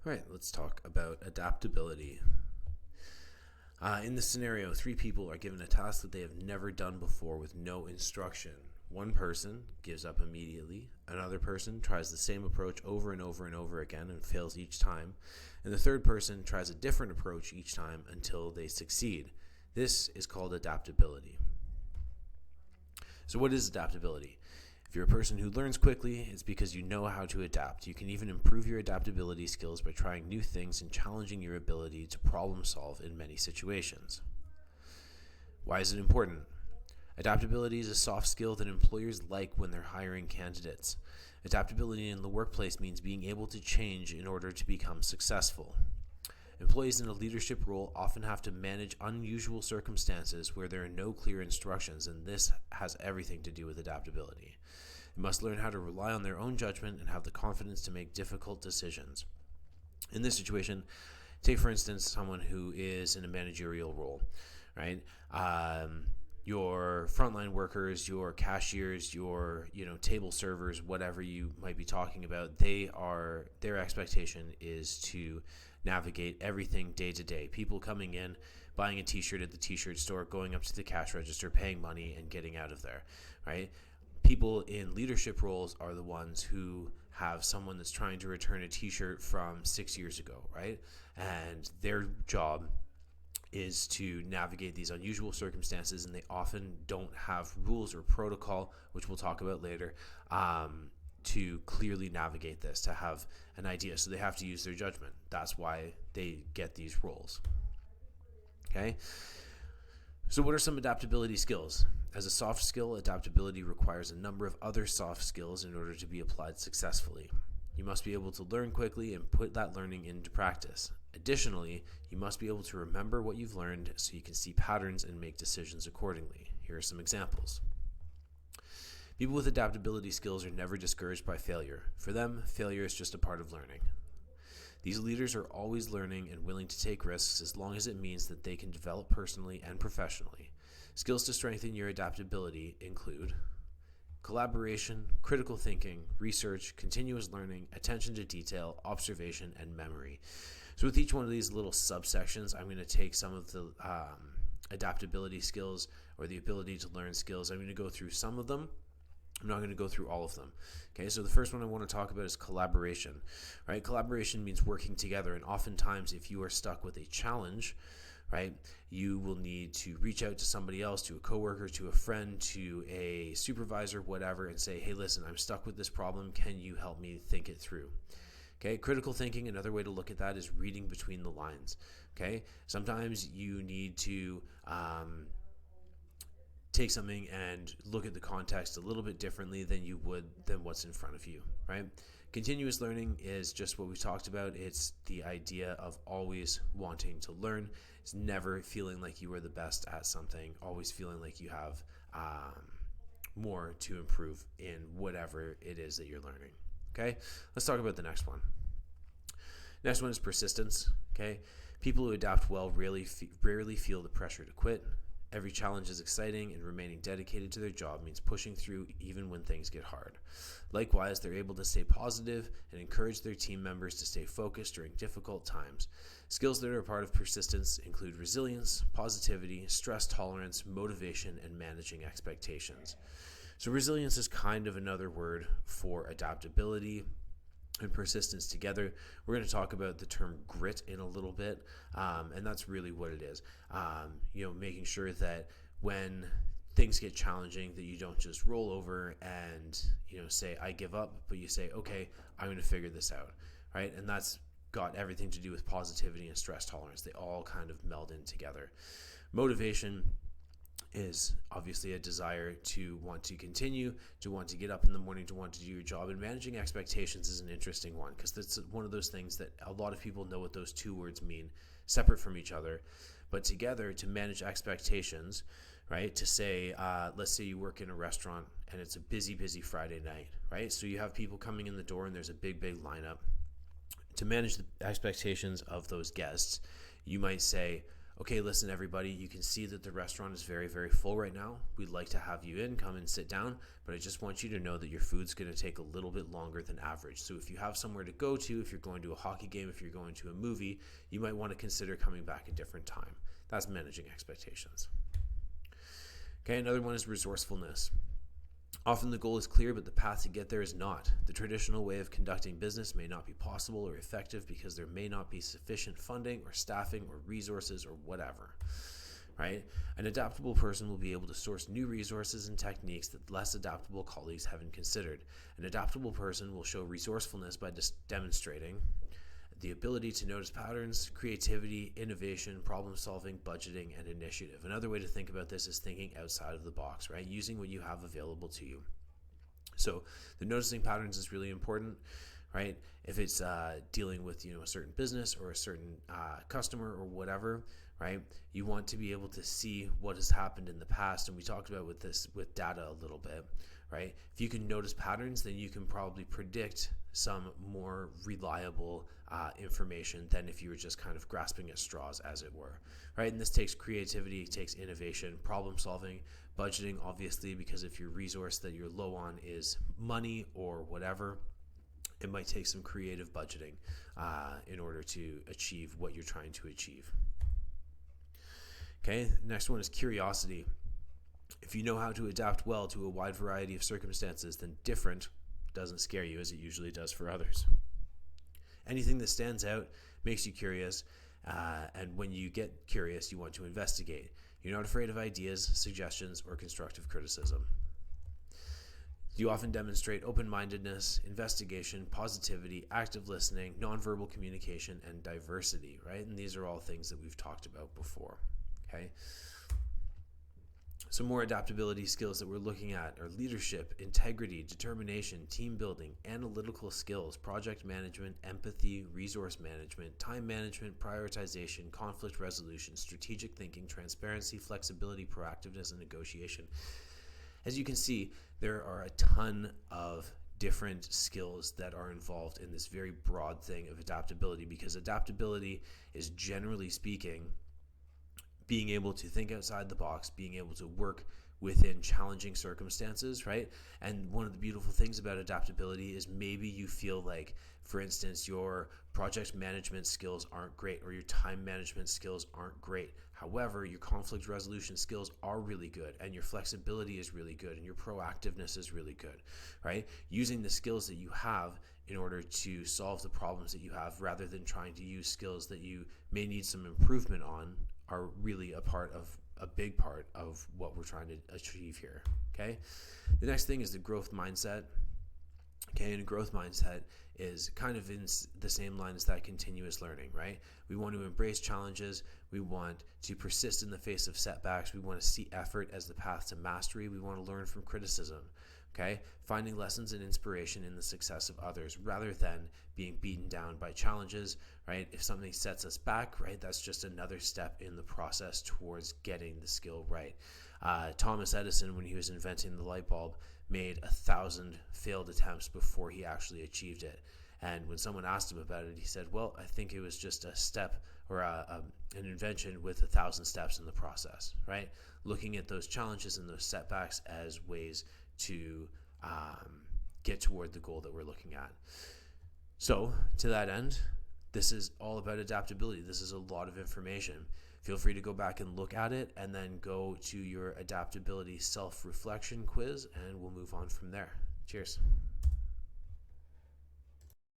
All right, let's talk about adaptability. In this scenario, three people are given a task that they have never done before with no instruction. One person gives up immediately, another person tries the same approach over and over and over again and fails each time, and the third person tries a different approach each time until they succeed. This is called adaptability. So what is adaptability? If you're a person who learns quickly, it's because you know how to adapt. You can even improve your adaptability skills by trying new things and challenging your ability to problem solve in many situations. Why is it important? Adaptability is a soft skill that employers like when they're hiring candidates. Adaptability in the workplace means being able to change in order to become successful. Employees in a leadership role often have to manage unusual circumstances where there are no clear instructions, and this has everything to do with adaptability. They must learn how to rely on their own judgment and have the confidence to make difficult decisions. In this situation, take for instance someone who is in a managerial role, right? Your frontline workers, your cashiers, your table servers, whatever you might be talking about, their expectation is to navigate everything day to day. People coming in, buying a t-shirt at the t-shirt store, going up to the cash register, paying money, and getting out of there, right? People in leadership roles are the ones who have someone that's trying to return a t-shirt from 6 years ago, right? And their job is to navigate these unusual circumstances, and they often don't have rules or protocol, which we'll talk about later, to clearly navigate this, to have an idea. So they have to use their judgment. That's why they get these roles. Okay? So what are some adaptability skills? As a soft skill, adaptability requires a number of other soft skills in order to be applied successfully. You must be able to learn quickly and put that learning into practice. Additionally, you must be able to remember what you've learned so you can see patterns and make decisions accordingly. Here are some examples. People with adaptability skills are never discouraged by failure. For them, failure is just a part of learning. These leaders are always learning and willing to take risks as long as it means that they can develop personally and professionally. Skills to strengthen your adaptability include collaboration, critical thinking, research, continuous learning, attention to detail, observation, and memory. So with each one of these little subsections, I'm going to take some of the adaptability skills or the ability to learn skills. I'm going to go through some of them. I'm not going to go through all of them. Okay, so the first one I want to talk about is collaboration. Right? Collaboration means working together, and oftentimes if you are stuck with a challenge, right, you will need to reach out to somebody else, to a coworker, to a friend, to a supervisor, whatever, and say, hey, listen, I'm stuck with this problem. Can you help me think it through? Okay, critical thinking, another way to look at that is reading between the lines. Okay, sometimes you need to take something and look at the context a little bit differently than you would than what's in front of you, right? Continuous learning is just what we talked about. It's the idea of always wanting to learn. It's never feeling like you are the best at something, always feeling like you have more to improve in whatever it is that you're learning. Okay, let's talk about the next one. Next one is persistence. Okay, people who adapt well rarely feel the pressure to quit. Every challenge is exciting, and remaining dedicated to their job means pushing through even when things get hard. Likewise, they're able to stay positive and encourage their team members to stay focused during difficult times. Skills that are a part of persistence include resilience, positivity, stress tolerance, motivation, and managing expectations. So resilience is kind of another word for adaptability and persistence together. We're going to talk about the term grit in a little bit, and that's really what it is. Making sure that when things get challenging, that you don't just roll over and say I give up, but you say, okay, I'm going to figure this out, right? And that's got everything to do with positivity and stress tolerance. They all kind of meld in together. Motivation is obviously a desire to want to continue, to want to get up in the morning, to want to do your job. And managing expectations is an interesting one because that's one of those things that a lot of people know what those two words mean, separate from each other, but together to manage expectations, right? To say, let's say you work in a restaurant and it's a busy Friday night, right? So you have people coming in the door and there's a big lineup. To manage the expectations of those guests, you might say, okay, listen, everybody, you can see that the restaurant is very, very full right now. We'd like to have you in, come and sit down, but I just want you to know that your food's going to take a little bit longer than average. So if you have somewhere to go to, if you're going to a hockey game, if you're going to a movie, you might want to consider coming back a different time. That's managing expectations. Okay, another one is resourcefulness. Often the goal is clear, but the path to get there is not. The traditional way of conducting business may not be possible or effective because there may not be sufficient funding or staffing or resources or whatever, right? An adaptable person will be able to source new resources and techniques that less adaptable colleagues haven't considered. An adaptable person will show resourcefulness by demonstrating the ability to notice patterns, creativity, innovation, problem solving, budgeting, and initiative. Another way to think about this is thinking outside of the box, right? Using what you have available to you. So the noticing patterns is really important, right? If it's dealing with, a certain business or a certain customer or whatever, right? You want to be able to see what has happened in the past. And we talked about with data a little bit, right? If you can notice patterns, then you can probably predict some more reliable information than if you were just kind of grasping at straws, as it were, right? And this takes creativity, it takes innovation, problem solving, budgeting, obviously, because if your resource that you're low on is money or whatever, it might take some creative budgeting in order to achieve what you're trying to achieve. Okay, next one is curiosity. If you know how to adapt well to a wide variety of circumstances, then different doesn't scare you as it usually does for others. Anything that stands out makes you curious, and when you get curious, you want to investigate. You're not afraid of ideas, suggestions, or constructive criticism. You often demonstrate open-mindedness, investigation, positivity, active listening, nonverbal communication, and diversity, right? And these are all things that we've talked about before, okay? Some more adaptability skills that we're looking at are leadership, integrity, determination, team building, analytical skills, project management, empathy, resource management, time management, prioritization, conflict resolution, strategic thinking, transparency, flexibility, proactiveness, and negotiation. As you can see, there are a ton of different skills that are involved in this very broad thing of adaptability, because adaptability is, generally speaking, being able to think outside the box, being able to work within challenging circumstances, right? And one of the beautiful things about adaptability is maybe you feel like, for instance, your project management skills aren't great or your time management skills aren't great. However, your conflict resolution skills are really good and your flexibility is really good and your proactiveness is really good, right? Using the skills that you have in order to solve the problems that you have, rather than trying to use skills that you may need some improvement on, are really a big part of what we're trying to achieve here, okay? The next thing is the growth mindset. Okay, and a growth mindset is kind of in the same line as that continuous learning, right? We want to embrace challenges. We want to persist in the face of setbacks. We want to see effort as the path to mastery. We want to learn from criticism, okay? Finding lessons and inspiration in the success of others rather than being beaten down by challenges, right? If something sets us back, right, that's just another step in the process towards getting the skill right. Thomas Edison, when he was inventing the light bulb, made 1,000 failed attempts before he actually achieved it. And when someone asked him about it, he said, well, I think it was just a step or an invention with 1,000 steps in the process, right? Looking at those challenges and those setbacks as ways to get toward the goal that we're looking at. So to that end, this is all about adaptability. This is a lot of information. Feel free to go back and look at it and then go to your adaptability self-reflection quiz, and we'll move on from there. Cheers.